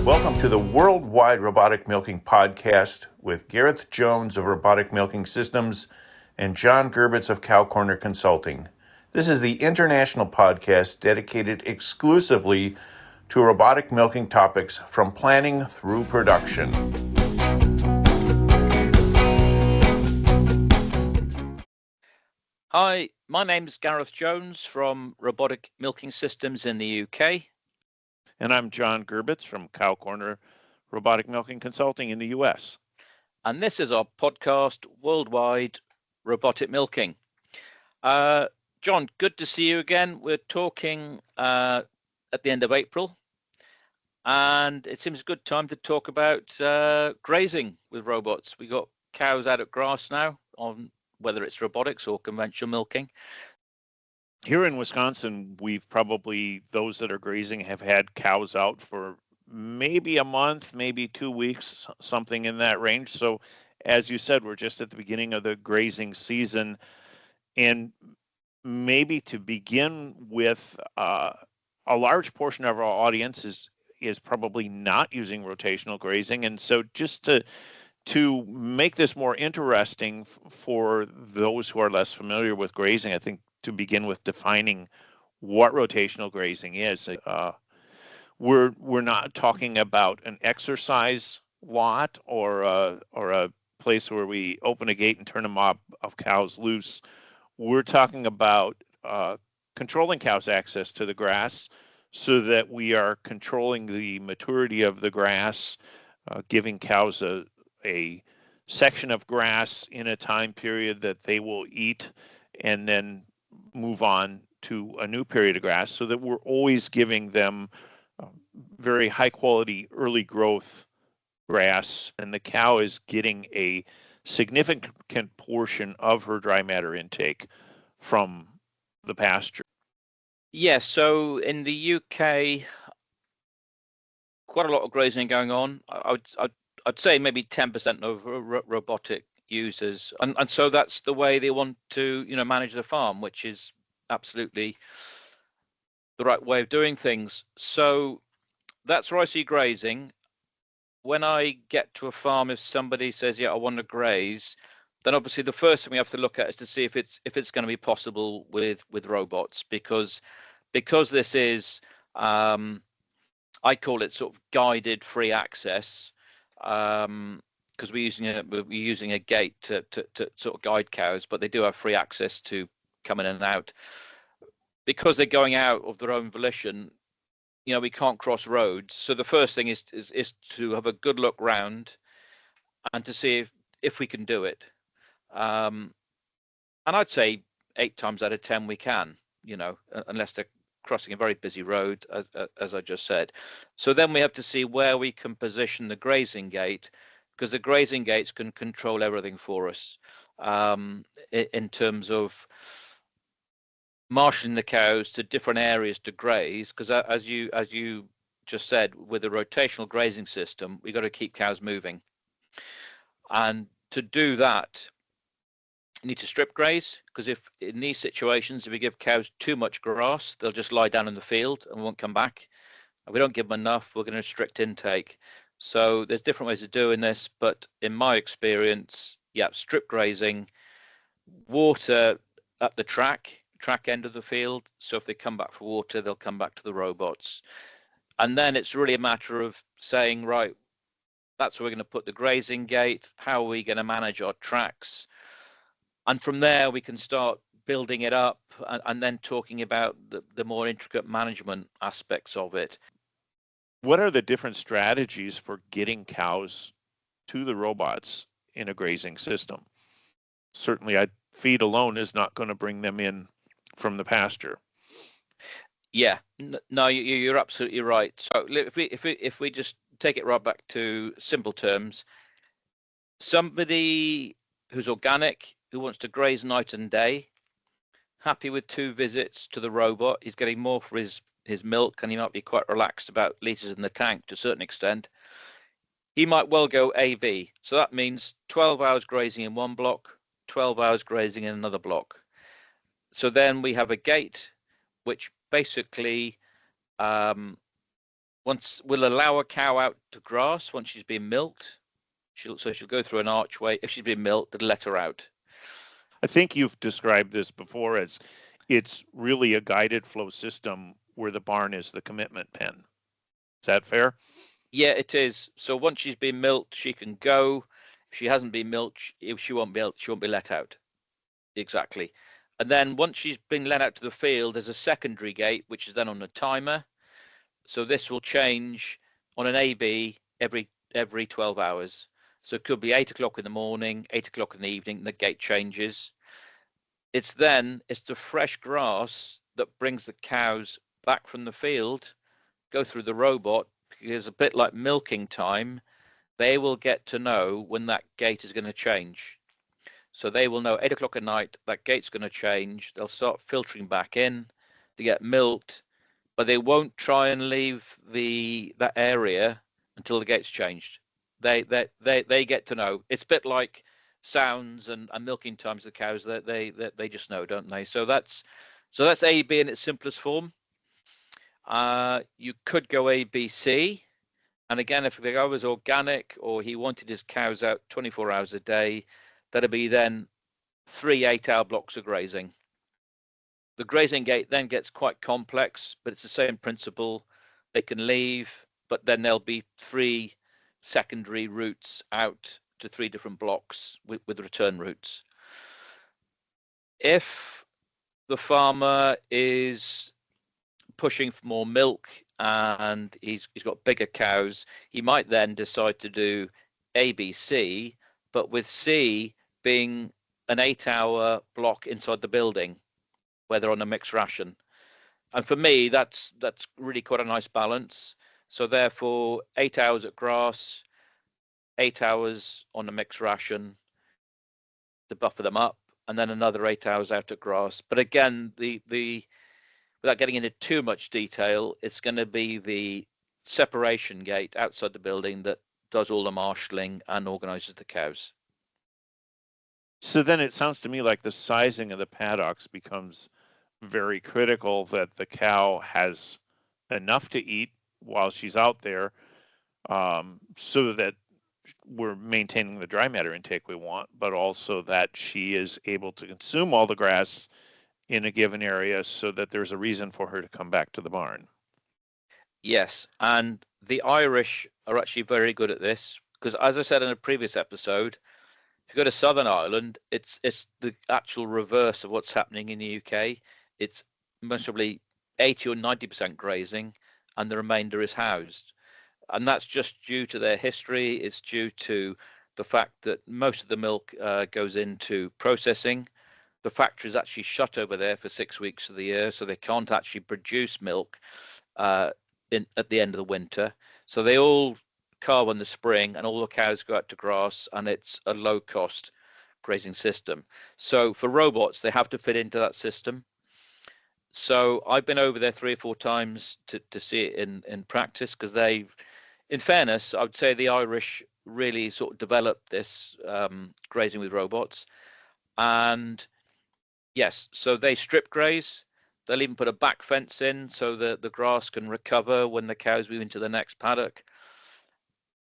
Welcome to the Worldwide Robotic Milking Podcast with Gareth Jones of Robotic Milking Systems and John Gerbitz of Cow Corner Consulting. This is the international podcast dedicated exclusively to robotic milking topics from planning through production. Hi, my name's Gareth Jones from Robotic Milking Systems in the UK. And I'm John Gerbitz from Cow Corner Robotic Milking Consulting in the US. And this is our podcast, Worldwide Robotic Milking. John, good to see you again. We're talking at the end of April, and it seems a good time to talk about grazing with robots. We got cows out at grass now, on whether it's robotics or conventional milking. Here in Wisconsin, those that are grazing have had cows out for maybe a month, maybe 2 weeks, something in that range. So as you said, we're just at the beginning of the grazing season. And maybe to begin with, a large portion of our audience is probably not using rotational grazing. And so just to make this more interesting for those who are less familiar with grazing, I think to begin with defining what rotational grazing is. We're not talking about an exercise lot or a place where we open a gate and turn a mob of cows loose. We're talking about controlling cows' access to the grass so that we are controlling the maturity of the grass, giving cows a section of grass in a time period that they will eat and then move on to a new period of grass, so that we're always giving them very high quality early growth grass, and the cow is getting a significant portion of her dry matter intake from the pasture. Yes, so in the UK, quite a lot of grazing going on. I'd say maybe 10% of robotic users, and so that's the way they want to manage the farm, which is absolutely the right way of doing things. So that's where I see grazing. When I get to a farm, if somebody says, yeah, I want to graze, then obviously the first thing we have to look at is to see if it's going to be possible with robots, because this is I call it sort of guided free access, because we're using a gate to sort of guide cows, but they do have free access to come in and out. Because they're going out of their own volition, we can't cross roads. So the first thing is to have a good look round and to see if we can do it. And I'd say 8 times out of 10 we can, unless they're crossing a very busy road, as I just said. So then we have to see where we can position the grazing gate, because the grazing gates can control everything for us, in terms of marshalling the cows to different areas to graze, because as you just said, with a rotational grazing system, we've got to keep cows moving, and to do that you need to strip graze, because if in these situations, if we give cows too much grass, they'll just lie down in the field and won't come back. If we don't give them enough, we're going to restrict intake. So there's different ways of doing this, but in my experience, strip grazing, water at the track end of the field. So if they come back for water, they'll come back to the robots. And then it's really a matter of saying, right, that's where we're going to put the grazing gate. How are we going to manage our tracks? And from there, we can start building it up and then talking about the more intricate management aspects of it. What are the different strategies for getting cows to the robots in a grazing system? Certainly, feed alone is not going to bring them in from the pasture. Yeah, no, you're absolutely right. So if we just take it right back to simple terms, somebody who's organic, who wants to graze night and day, happy with 2 visits to the robot, he's getting more for his milk, and he might be quite relaxed about litres in the tank to a certain extent. He might well go AV. So that means 12 hours grazing in one block, 12 hours grazing in another block. So then we have a gate which basically We'll allow a cow out to grass once she's been milked. She'll go through an archway. If she's been milked, they'll let her out. I think you've described this before as it's really a guided flow system where the barn is the commitment pen. Is that fair? Yeah, it is. So once she's been milked, she can go. If she hasn't been milked, if she won't be let out. Exactly. And then once she's been let out to the field, there's a secondary gate, which is then on a timer. So this will change on an AB every 12 hours. So it could be 8 o'clock in the morning, 8 o'clock in the evening, the gate changes. It's the fresh grass that brings the cows back from the field, go through the robot, because a bit like milking time, they will get to know when that gate is going to change. So they will know 8 o'clock at night that gate's going to change. They'll start filtering back in to get milked, but they won't try and leave that area until the gate's changed. They get to know. It's a bit like sounds and milking times of the cows. That they just know, don't they? So that's AB in its simplest form. You could go ABC, and again, if the guy was organic or he wanted his cows out 24 hours a day, that'd be then 3 8-hour blocks of grazing. The grazing gate then gets quite complex, but it's the same principle. They can leave, but then there'll be 3 secondary routes out to 3 different blocks with return routes. If the farmer is pushing for more milk and he's got bigger cows, he might then decide to do ABC, but with C being an 8-hour block inside the building where they're on a mixed ration. And for me, that's really quite a nice balance. So therefore, 8 hours at grass, 8 hours on a mixed ration to buffer them up, and then another 8 hours out at grass. But again, the without getting into too much detail, it's going to be the separation gate outside the building that does all the marshalling and organizes the cows. So then it sounds to me like the sizing of the paddocks becomes very critical, that the cow has enough to eat while she's out there, so that we're maintaining the dry matter intake we want, but also that she is able to consume all the grass in a given area so that there's a reason for her to come back to the barn. Yes, and the Irish are actually very good at this because, as I said in a previous episode, if you go to Southern Ireland, it's the actual reverse of what's happening in the UK. It's mostly 80 or 90% grazing, and the remainder is housed. And that's just due to their history. It's due to the fact that most of the milk goes into processing. The factory is actually shut over there for 6 weeks of the year, so they can't actually produce milk at the end of the winter. So they all calve in the spring, and all the cows go out to grass, and it's a low-cost grazing system. So for robots, they have to fit into that system. So I've been over there 3 or 4 times to see it in practice, because in fairness, I would say the Irish really sort of developed this grazing with robots. And yes, so they strip graze. They'll even put a back fence in so that the grass can recover when the cows move into the next paddock.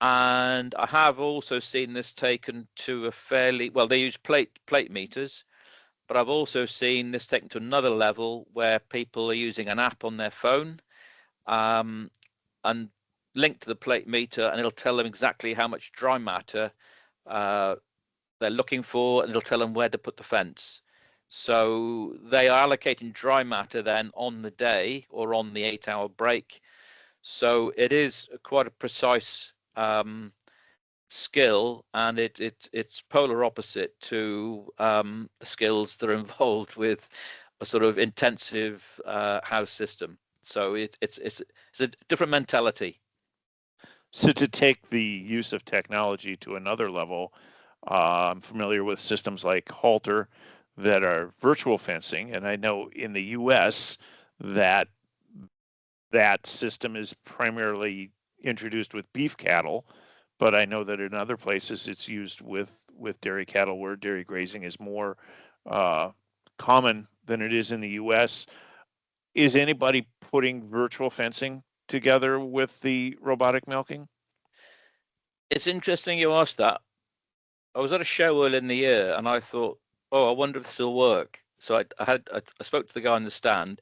And I have also seen this taken to a fairly, well, they use plate meters, but I've also seen this taken to another level where people are using an app on their phone, and linked to the plate meter, and it'll tell them exactly how much dry matter they're looking for, and it'll tell them where to put the fence. So they are allocating dry matter then on the day or on the 8-hour break. So it is quite a precise skill, and it's polar opposite to the skills that are involved with a sort of intensive house system. So it's a different mentality. So to take the use of technology to another level, I'm familiar with systems like Halter that are virtual fencing, and I know in the U.S. that that system is primarily introduced with beef cattle, but I know that in other places it's used with dairy cattle, where dairy grazing is more common than it is in the U.S. Is anybody putting virtual fencing together with the robotic milking? It's interesting you asked that. I was at a show early in the year and I thought, oh, I wonder if this will work. So I spoke to the guy on the stand.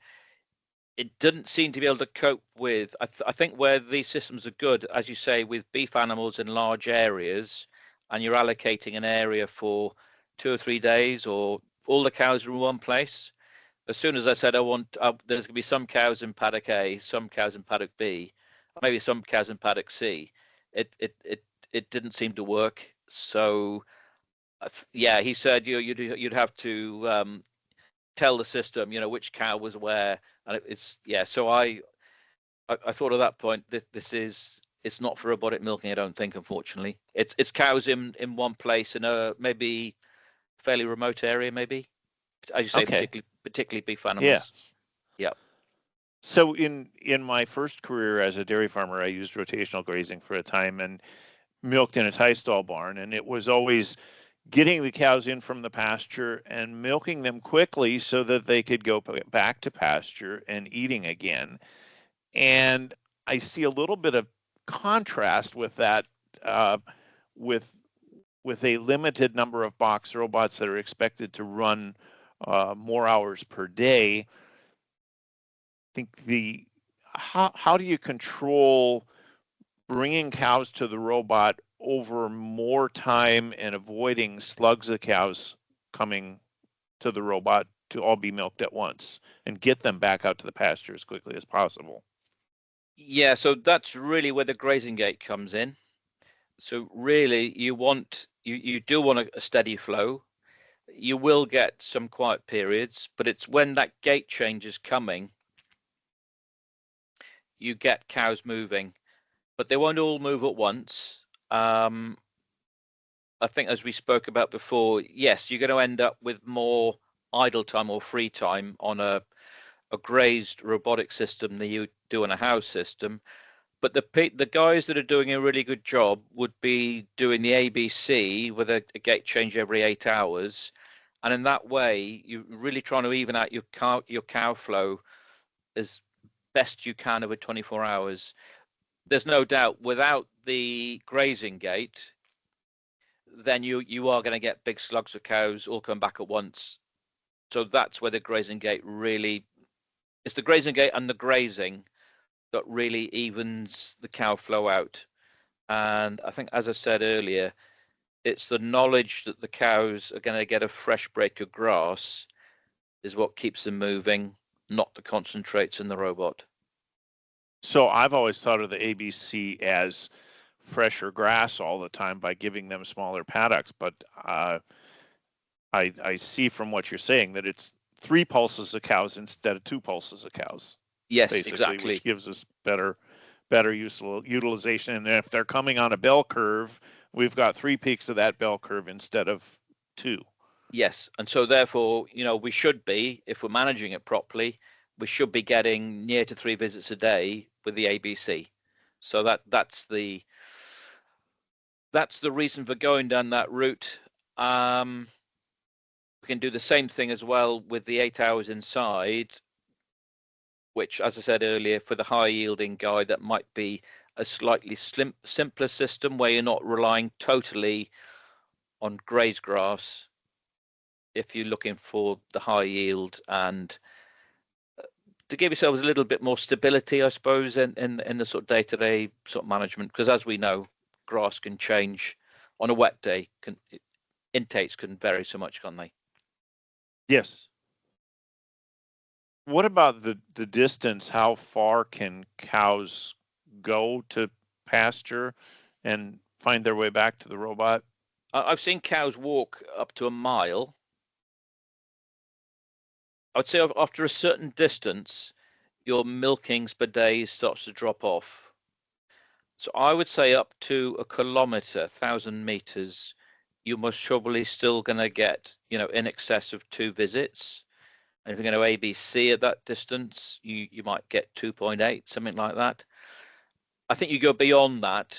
It didn't seem to be able to cope with. I think where these systems are good, as you say, with beef animals in large areas, and you're allocating an area for 2 or 3 days, or all the cows are in one place. As soon as I said there's going to be some cows in paddock A, some cows in paddock B, maybe some cows in paddock C, it didn't seem to work. So yeah, he said you'd have to tell the system, which cow was where, and it's yeah. So I thought at that point it's not for robotic milking. I don't think, unfortunately, it's cows in one place in a maybe fairly remote area, maybe, as you say, Okay. particularly beef animals. Yes. Yeah. So in my first career as a dairy farmer, I used rotational grazing for a time and milked in a tie stall barn, and it was always getting the cows in from the pasture and milking them quickly so that they could go back to pasture and eating again. And I see a little bit of contrast with that, with a limited number of box robots that are expected to run more hours per day. I think how do you control bringing cows to the robot over more time and avoiding slugs of cows coming to the robot to all be milked at once and get them back out to the pasture as quickly as possible? Yeah, so that's really where the grazing gate comes in. So really, you do want a steady flow. You will get some quiet periods, but it's when that gate change is coming, you get cows moving, but they won't all move at once. I think, as we spoke about before, yes, you're going to end up with more idle time or free time on a grazed robotic system than you do on a house system. But the guys that are doing a really good job would be doing the ABC with a gate change every 8 hours, and in that way, you're really trying to even out your cow flow as best you can over 24 hours. There's no doubt without the grazing gate, then you are going to get big slugs of cows all come back at once. So that's where the grazing gate really, it's the grazing gate and the grazing that really evens the cow flow out. And I think, as I said earlier, it's the knowledge that the cows are going to get a fresh break of grass is what keeps them moving, not the concentrates in the robot. So I've always thought of the ABC as fresher grass all the time by giving them smaller paddocks, but I see from what you're saying that it's 3 pulses of cows instead of 2 pulses of cows, Yes, basically, exactly. which gives us better useful utilization. And if they're coming on a bell curve, we've got 3 peaks of that bell curve instead of 2. Yes, and so therefore, we should be, if we're managing it properly, we should be getting near to 3 visits a day with the ABC. So that's the reason for going down that route. We can do the same thing as well with the 8 hours inside, which, as I said earlier, for the high yielding guy, that might be a slightly simpler system where you're not relying totally on grazed grass if you're looking for the high yield and to give yourselves a little bit more stability, I suppose, in the sort of day-to-day sort of management, because as we know, grass can change on a wet day. Intakes can vary so much, can't they? Yes. What about the distance? How far can cows go to pasture and find their way back to the robot? I've seen cows walk up to a mile. I would say after a certain distance, your milkings per day starts to drop off. So I would say up to 1 kilometer, 1,000 meters, you're most probably still going to get, in excess of 2 visits. And if you're going to ABC at that distance, you might get 2.8, something like that. I think you go beyond that,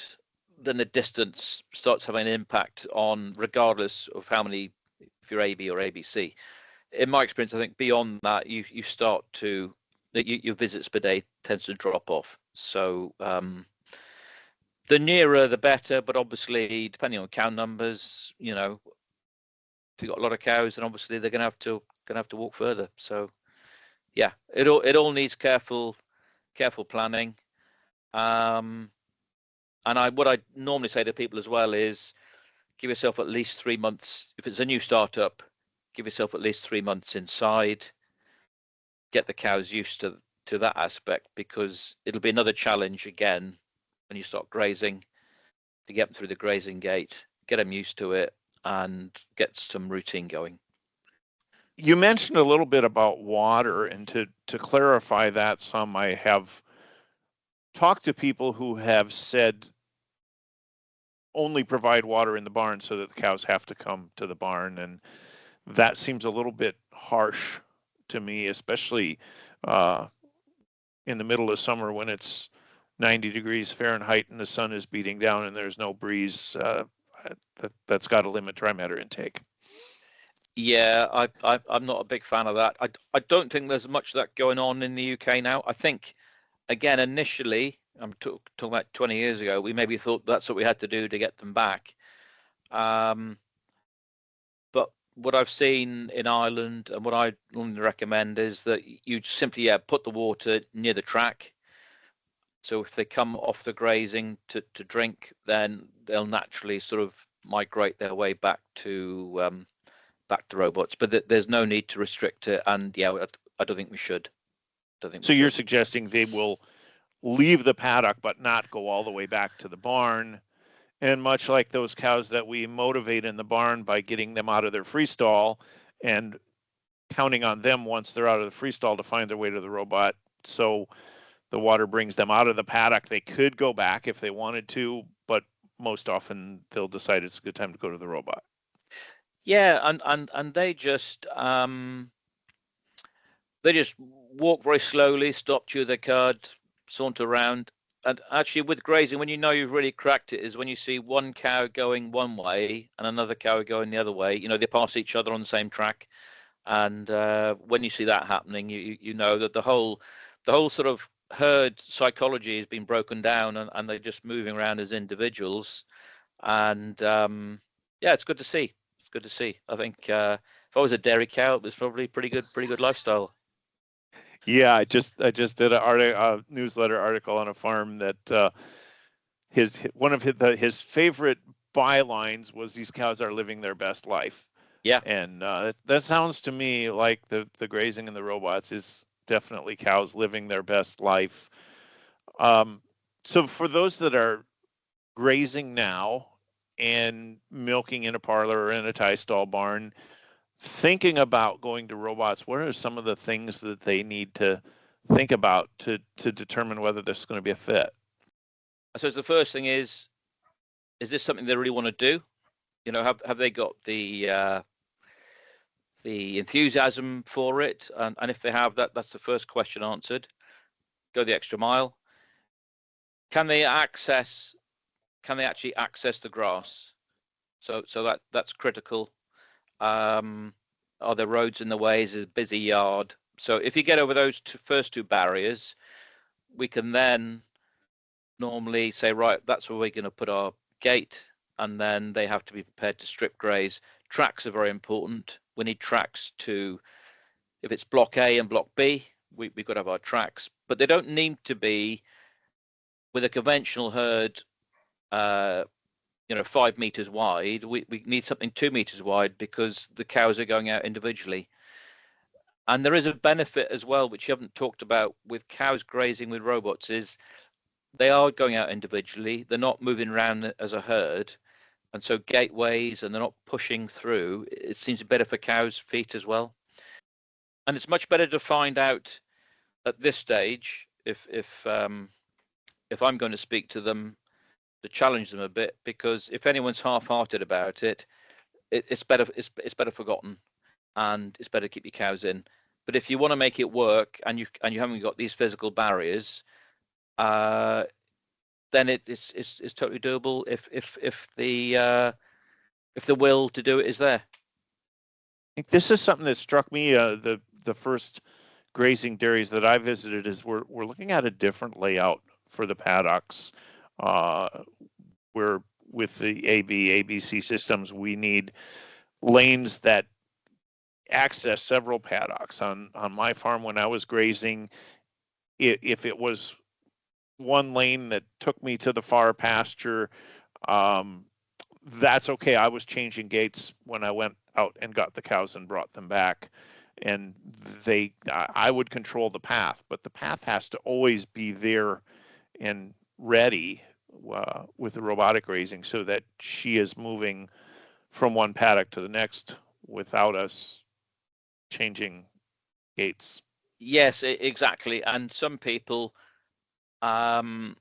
then the distance starts having an impact on, regardless of how many, if you're AB or ABC. In my experience, I think beyond that, you start to, your visits per day tends to drop off. So the nearer the better, but obviously depending on cow numbers, you know, if you've got a lot of cows, then obviously they're gonna have to walk further. So yeah, it all needs careful planning. And what I normally say to people as well is give yourself at least 3 months. If it's a new startup, give yourself at least 3 months inside, get the cows used to that aspect, because it'll be another challenge again when you start grazing, to get them through the grazing gate, get them used to it, and get some routine going. You mentioned a little bit about water, and to clarify that some, I have talked to people who have said only provide water in the barn so that the cows have to come to the barn, and that seems a little bit harsh to me, especially in the middle of summer when it's 90 degrees Fahrenheit and the sun is beating down and there's no breeze. That's got to limit dry matter intake. Yeah, I'm not a big fan of that. I don't think there's much of that going on in the UK now. I think, again, initially, I'm talking about 20 years ago, we maybe thought that's what we had to do to get them back. But what I've seen in Ireland and what I normally recommend is that you simply put the water near the track. So if they come off the grazing to drink, then they'll naturally sort of migrate their way back to robots. But there's no need to restrict it, and yeah, I don't think we should. So you're suggesting they will leave the paddock but not go all the way back to the barn, and much like those cows that we motivate in the barn by getting them out of their freestall and counting on them once they're out of the freestall to find their way to the robot. So the water brings them out of the paddock. They could go back if they wanted to, but most often they'll decide it's a good time to go to the robot. Yeah, and they just walk very slowly, stop, chew their cud, saunter around. And actually, with grazing, when you know you've really cracked it, is when you see one cow going one way and another cow going the other way. You know, they pass each other on the same track, and when you see that happening, you know that the whole sort of herd psychology has been broken down, and they're just moving around as individuals. And yeah, it's good to see. It's good to see. I think if I was a dairy cow, it was probably pretty good lifestyle. Yeah, I just did a newsletter article on a farm that one of his favorite bylines was "These cows are living their best life." Yeah, and that sounds to me like the grazing and the robots is definitely cows living their best life. So for those that are grazing now and milking in a parlor or in a tie stall barn, thinking about going to robots, what are some of the things that they need to think about to determine whether this is going to be a fit? I suppose the first thing is this something they really want to do? You know, have they got the enthusiasm for it? And if they have, that's the first question answered. Go the extra mile. Can they actually access the grass? So that's critical. Are there roads in the way? Is it a busy yard? So if you get over those first two barriers, we can then normally say, right, that's where we're going to put our gate, and then they have to be prepared to strip graze. Tracks are very important. We need tracks if it's block A and block B, we've got to have our tracks, but they don't need to be with a conventional herd, 5 meters wide. We need something 2 meters wide because the cows are going out individually. And there is a benefit as well, which you haven't talked about with cows grazing with robots, is they are going out individually. They're not moving around as a herd. And so gateways, and they're not pushing through. It seems better for cows' feet as well. And it's much better to find out at this stage if I'm going to speak to them, to challenge them a bit, because if anyone's half-hearted about it, it's better forgotten, and it's better to keep your cows in. But if you want to make it work and you haven't got these physical barriers, then it's totally doable if the will to do it is there. I think this is something that struck me. The first grazing dairies that I visited is we're looking at a different layout the paddocks. Where with the ABC systems, we need lanes that access several paddocks. On my farm when I was grazing, if it was one lane that took me to the far pasture, that's okay. I was changing gates when I went out and got the cows and brought them back. And I would control the path, but the path has to always be there and ready with the robotic grazing so that she is moving from one paddock to the next without us changing gates. Yes, exactly. And some people might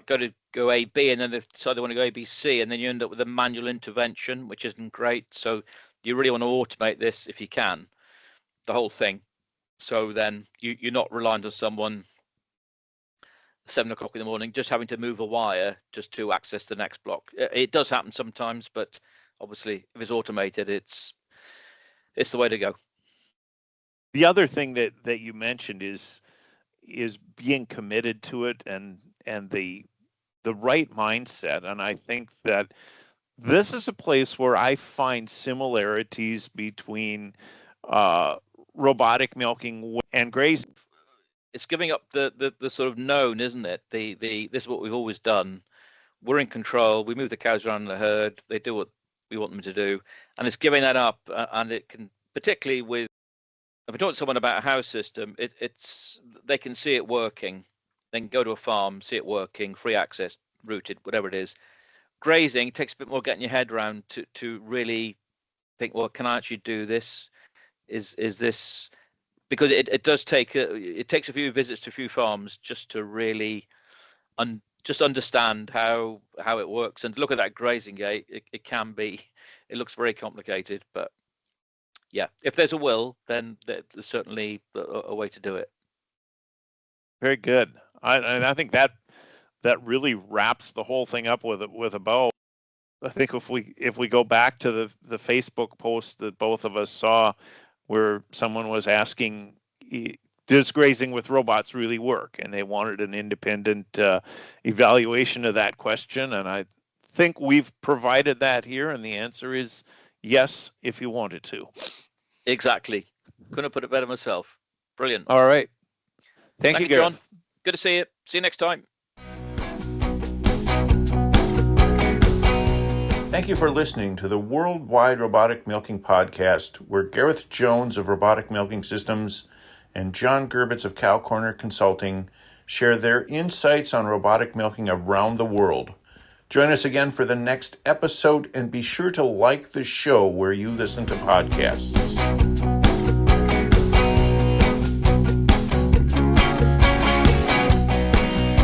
go A, B, and then they decide they want to go A, B, C, and then you end up with a manual intervention, which isn't great. So you really want to automate this if you can, the whole thing. So then you're not reliant on someone 7 o'clock in the morning just having to move a wire just to access the next block. It does happen sometimes, but obviously if it's automated, it's the way to go. The other thing that you mentioned is being committed to it and the right mindset. And I think that this is a place where I find similarities between robotic milking and grazing. It's giving up the sort of known, isn't it? The this is what we've always done. We're in control. We move the cows around the herd. They do what we want them to do, and it's giving that up. And it can, particularly with, if I talk to someone about a house system, it's they can see it working. They can go to a farm, see it working, free access, routed, whatever it is. Grazing takes a bit more getting your head around to really think, well, can I actually do this? Is this, because it does take it takes a few visits to a few farms just to really just understand how it works, and look at that grazing gate. It can be, it looks very complicated, but yeah, if there's a will, then there's certainly a way to do it. Very good. I think that really wraps the whole thing up with a bow. I think if we go back to the Facebook post that both of us saw, where someone was asking, does grazing with robots really work? And they wanted an independent evaluation of that question. And I think we've provided that here. And the answer is yes, if you wanted to. Exactly. Couldn't have put it better myself. Brilliant. All right. Thank you, Gareth. John. Good to see you. See you next time. Thank you for listening to the Worldwide Robotic Milking Podcast, where Gareth Jones of Robotic Milking Systems and John Gerbitz of Cow Corner Consulting share their insights on robotic milking around the world. Join us again for the next episode, and be sure to like the show where you listen to podcasts.